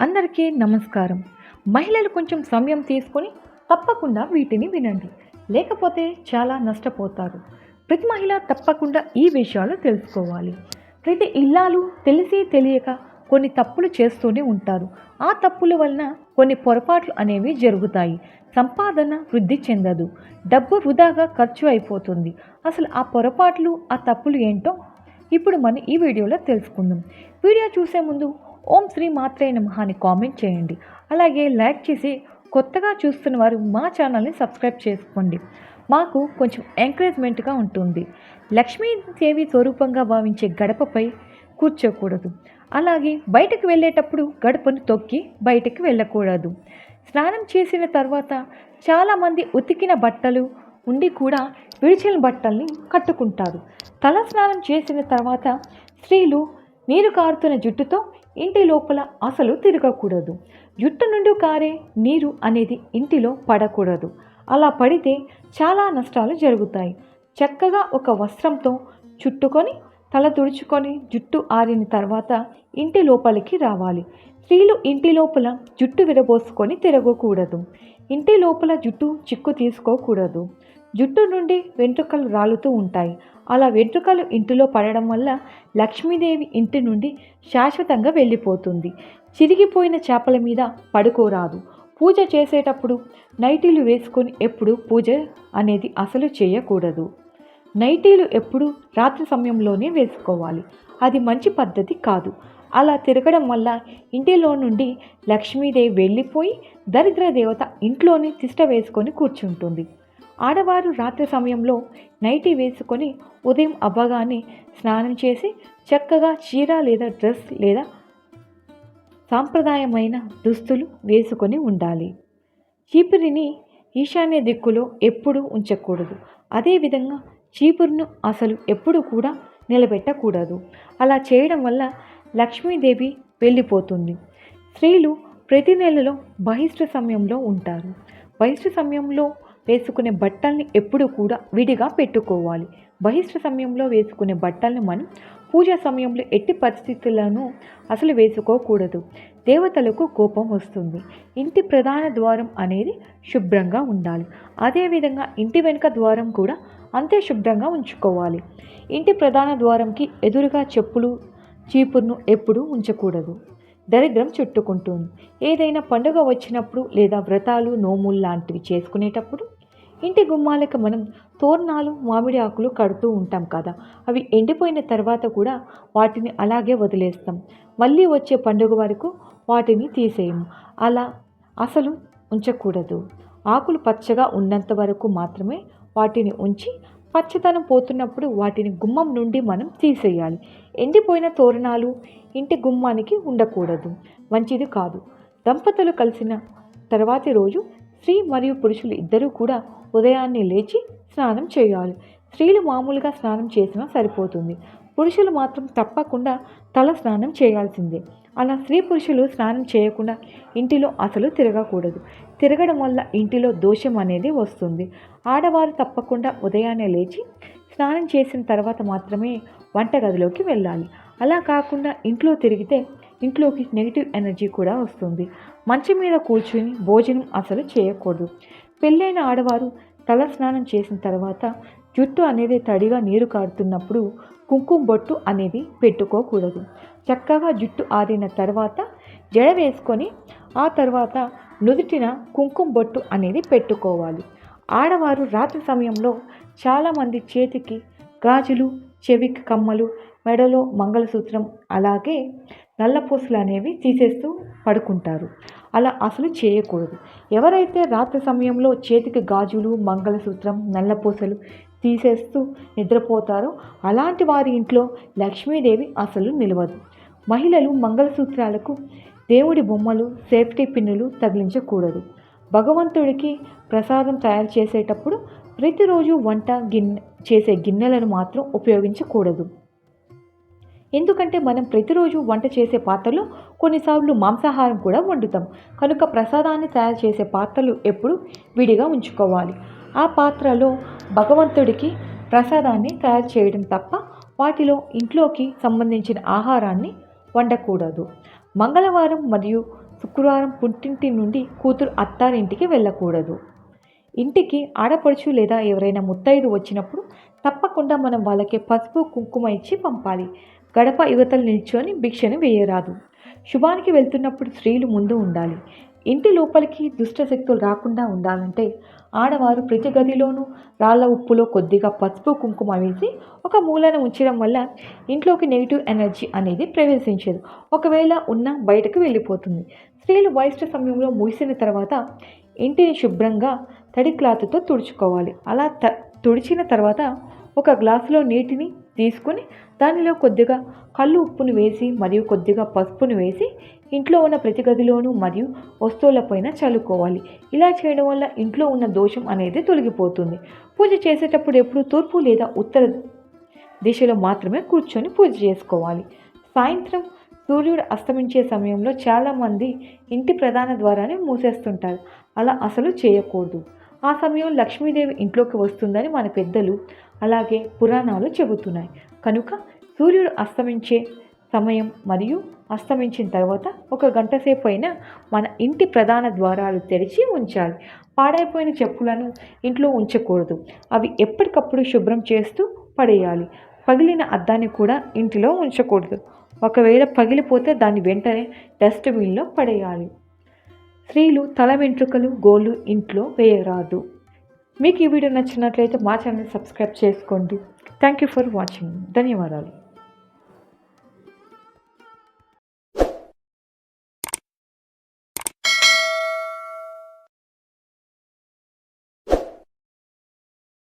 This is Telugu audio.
అందరికీ నమస్కారం. మహిళలు కొంచెం సమయం తీసుకొని తప్పకుండా వీటిని వినండి. లేకపోతే చాలా నష్టపోతారు. ప్రతి మహిళ తప్పకుండా ఈ విషయాలు తెలుసుకోవాలి. ప్రతి ఇల్లాలు తెలిసి తెలియక కొన్ని తప్పులు చేస్తూనే ఉంటారు. ఆ తప్పుల వలన కొన్ని పొరపాట్లు అనేవి జరుగుతాయి. సంపాదన వృద్ధి చెందదు. డబ్బు వృధాగా ఖర్చు అయిపోతుంది. అసలు ఆ పొరపాట్లు, ఆ తప్పులు ఏంటో ఇప్పుడు మనం ఈ వీడియోలో తెలుసుకుందాం. వీడియో చూసే ముందు ఓం శ్రీ మాత్రే నమః అని కామెంట్ చేయండి. అలాగే లైక్ చేసి కొత్తగా చూస్తున్న వారు మా ఛానల్ని సబ్స్క్రైబ్ చేసుకోండి. మాకు కొంచెం ఎంకరేజ్మెంట్గా ఉంటుంది. లక్ష్మీదేవి స్వరూపంగా భావించే గడపపై కూర్చోకూడదు. అలాగే బయటకు వెళ్ళేటప్పుడు గడపను తొక్కి బయటకు వెళ్ళకూడదు. స్నానం చేసిన తర్వాత చాలామంది ఉతికిన బట్టలు ఉండి కూడా విడిచిన బట్టల్ని కట్టుకుంటారు. తల స్నానం చేసిన తర్వాత స్త్రీలు నీరు కారుతున్న జుట్టుతో ఇంటి లోపల అసలు తిరగకూడదు. జుట్టు నుండి కారే నీరు అనేది ఇంటిలో పడకూడదు. అలా పడితే చాలా నష్టాలు జరుగుతాయి. చక్కగా ఒక వస్త్రంతో చుట్టుకొని తల తుడుచుకొని జుట్టు ఆరిన తర్వాత ఇంటి లోపలికి రావాలి. స్త్రీలు ఇంటి లోపల జుట్టు విరబోసుకొని తిరగకూడదు. ఇంటి లోపల జుట్టు చిక్కు తీసుకోకూడదు. జుట్టు నుండి వెంట్రుకలు రాలుతూ ఉంటాయి. అలా వెంట్రుకలు ఇంటిలో పడడం వల్ల లక్ష్మీదేవి ఇంటి నుండి శాశ్వతంగా వెళ్ళిపోతుంది. చిరిగిపోయిన చేపల మీద పడుకోరాదు. పూజ చేసేటప్పుడు నైటీలు వేసుకొని ఎప్పుడు పూజ అనేది అసలు చేయకూడదు. నైటీలు ఎప్పుడు రాత్రి సమయంలోనే వేసుకోవాలి. అది మంచి పద్ధతి కాదు. అలా తిరగడం వల్ల ఇంటిలో నుండి లక్ష్మీదేవి వెళ్ళిపోయి దరిద్ర దేవత ఇంట్లోనే తిష్ట వేసుకొని కూర్చుంటుంది. ఆడవారు రాత్రి సమయంలో నైటీ వేసుకొని ఉదయం అవ్వగానే స్నానం చేసి చక్కగా చీర లేదా డ్రెస్ లేదా సాంప్రదాయమైన దుస్తులు వేసుకొని ఉండాలి. చీపురిని ఈశాన్య దిక్కులో ఎప్పుడూ ఉంచకూడదు. అదేవిధంగా చీపురును అసలు ఎప్పుడు కూడా నిలబెట్టకూడదు. అలా చేయడం వల్ల లక్ష్మీదేవి వెళ్ళిపోతుంది. స్త్రీలు ప్రతి నెలలో బహిష్ట సమయంలో ఉంటారు. బహిష్ట సమయంలో వేసుకునే బట్టల్ని ఎప్పుడు కూడా విడిగా పెట్టుకోవాలి. బహిష్ట సమయంలో వేసుకునే బట్టల్ని మనం పూజా సమయంలో ఎట్టి పరిస్థితులను అసలు వేసుకోకూడదు. దేవతలకు కోపం వస్తుంది. ఇంటి ప్రధాన ద్వారం అనేది శుభ్రంగా ఉండాలి. అదేవిధంగా ఇంటి వెనుక ద్వారం కూడా అంతే శుభ్రంగా ఉంచుకోవాలి. ఇంటి ప్రధాన ద్వారంకి ఎదురుగా చెప్పులు చీపురును ఎప్పుడూ ఉంచకూడదు. దరిద్రం చుట్టుకుంటుంది. ఏదైనా పండుగ వచ్చినప్పుడు లేదా వ్రతాలు నోములు లాంటివి చేసుకునేటప్పుడు ఇంటి గుమ్మాలకు మనం తోరణాలు మామిడి ఆకులు కడుతూ ఉంటాం కదా. అవి ఎండిపోయిన తర్వాత కూడా వాటిని అలాగే వదిలేస్తాం. మళ్ళీ వచ్చే పండుగ వరకు వాటిని తీసేయము. అలా అసలు ఉంచకూడదు. ఆకులు పచ్చగా ఉన్నంత వరకు మాత్రమే వాటిని ఉంచి పచ్చదనం పోతున్నప్పుడు వాటిని గుమ్మం నుండి మనం తీసేయాలి. ఎండిపోయిన తోరణాలు ఇంటి గుమ్మానికి ఉండకూడదు. మంచిది కాదు. దంపతులు కలిసిన తర్వాతి రోజు స్త్రీ మరియు పురుషులు ఇద్దరూ కూడా ఉదయాన్నే లేచి స్నానం చేయాలి. స్త్రీలు మామూలుగా స్నానం చేసినా సరిపోతుంది. పురుషులు మాత్రం తప్పకుండా తల స్నానం చేయాల్సిందే. అలా స్త్రీ పురుషులు స్నానం చేయకుండా ఇంటిలో అసలు తిరగకూడదు. తిరగడం వల్ల ఇంటిలో దోషం అనేది వస్తుంది. ఆడవారు తప్పకుండా ఉదయాన్నే లేచి స్నానం చేసిన తర్వాత మాత్రమే వంటగదిలోకి వెళ్ళాలి. అలా కాకుండా ఇంట్లో తిరిగితే ఇంట్లోకి నెగిటివ్ ఎనర్జీ కూడా వస్తుంది. మంచం మీద కూర్చుని భోజనం అసలు చేయకూడదు. పెళ్ళైన ఆడవారు తల స్నానం చేసిన తర్వాత జుట్టు అనేది తడిగా నీరు కారుతున్నప్పుడు కుంకుమ బొట్టు అనేది పెట్టుకోకూడదు. చక్కగా జుట్టు ఆరిన తర్వాత జడ వేసుకొని ఆ తర్వాత నుదుటిన కుంకుమ బొట్టు అనేది పెట్టుకోవాలి. ఆడవారు రాత్రి సమయంలో చాలామంది చేతికి గాజులు, చెవికి కమ్మలు, మెడలో మంగళసూత్రం, అలాగే నల్లపూసలు అనేవి తీసేస్తూ పడుకుంటారు. అలా అసలు చేయకూడదు. ఎవరైతే రాత్రి సమయంలో చేతికి గాజులు, మంగళసూత్రం, నల్లపూసలు తీసేస్తూ నిద్రపోతారో అలాంటి వారి ఇంట్లో లక్ష్మీదేవి అసలు నిలవదు. మహిళలు మంగళసూత్రాలకు దేవుడి బొమ్మలు, సేఫ్టీ పిన్నులు తగిలించకూడదు. భగవంతుడికి ప్రసాదం తయారు చేసేటప్పుడు ప్రతిరోజు వంట చేసే గిన్నెలను మాత్రం ఉపయోగించకూడదు. ఎందుకంటే మనం ప్రతిరోజు వంట చేసే పాత్రలో కొన్నిసార్లు మాంసాహారం కూడా వండుతాం. కనుక ప్రసాదాన్ని తయారు చేసే పాత్రలు ఎప్పుడు విడిగా ఉంచుకోవాలి. ఆ పాత్రలో భగవంతుడికి ప్రసాదాన్ని తయారు చేయడం తప్ప వాటిలో ఇంట్లోకి సంబంధించిన ఆహారాన్ని వండకూడదు. మంగళవారం మరియు శుక్రవారం పుట్టింటి నుండి కూతురు అత్తారింటికి వెళ్ళకూడదు. ఇంటికి ఆడపడుచు లేదా ఎవరైనా ముత్తైదు వచ్చినప్పుడు తప్పకుండా మనం వాళ్ళకి పసుపు కుంకుమ ఇచ్చి పంపాలి. గడప యువతలు నిల్చొని భిక్షను వేయరాదు. శుభానికి వెళ్తున్నప్పుడు స్త్రీలు ముందు ఉండాలి. ఇంటి లోపలికి దుష్టశక్తులు రాకుండా ఉండాలంటే ఆడవారు ప్రతి గదిలోనూ రాళ్ళ ఉప్పులో కొద్దిగా పసుపు కుంకుమ వేసి ఒక మూలన ఉంచడం వల్ల ఇంట్లోకి నెగిటివ్ ఎనర్జీ అనేది ప్రవేశించదు. ఒకవేళ ఉన్నా బయటకు వెళ్ళిపోతుంది. స్త్రీలు వయస్సు సమయంలో ముగిసిన తర్వాత ఇంటిని శుభ్రంగా తడి క్లాత్తో తుడుచుకోవాలి. అలా తుడిచిన తర్వాత ఒక గ్లాసులో నీటిని తీసుకుని దానిలో కొద్దిగా కల్లు ఉప్పును వేసి మరియు కొద్దిగా పసుపును వేసి ఇంట్లో ఉన్న ప్రతి గదిలోనూ మరియు వస్తువులపైన చల్లుకోవాలి. ఇలా చేయడం వల్ల ఇంట్లో ఉన్న దోషం అనేది తొలగిపోతుంది. పూజ చేసేటప్పుడు ఎప్పుడు తూర్పు లేదా ఉత్తర దిశలో మాత్రమే కూర్చొని పూజ చేసుకోవాలి. సాయంత్రం సూర్యుడు అస్తమించే సమయంలో చాలామంది ఇంటి ప్రధాన ద్వారాన్ని మూసేస్తుంటారు. అలా అసలు చేయకూడదు. ఆ సమయం లక్ష్మీదేవి ఇంట్లోకి వస్తుందని మన పెద్దలు అలాగే పురాణాలు చెబుతున్నాయి. కనుక సూర్యుడు అస్తమించే సమయం మరియు అస్తమించిన తర్వాత 1 గంట సేపు అయినా మన ఇంటి ప్రధాన ద్వారాలు తెరిచి ఉంచాలి. పాడైపోయిన చెప్పులను ఇంట్లో ఉంచకూడదు. అవి ఎప్పటికప్పుడు శుభ్రం చేస్తూ పడేయాలి. పగిలిన అద్దాన్ని కూడా ఇంటిలో ఉంచకూడదు. ఒకవేళ పగిలిపోతే దాన్ని వెంటనే డస్ట్బిన్లో పడేయాలి. స్త్రీలు తల వెంట్రుకలు గోళ్ళు ఇంట్లో వేయరాదు. మీకు ఈ వీడియో నచ్చినట్లయితే మా ఛానల్ సబ్స్క్రైబ్ చేసుకోండి. Thank you for watching. ధన్యవాదాలు.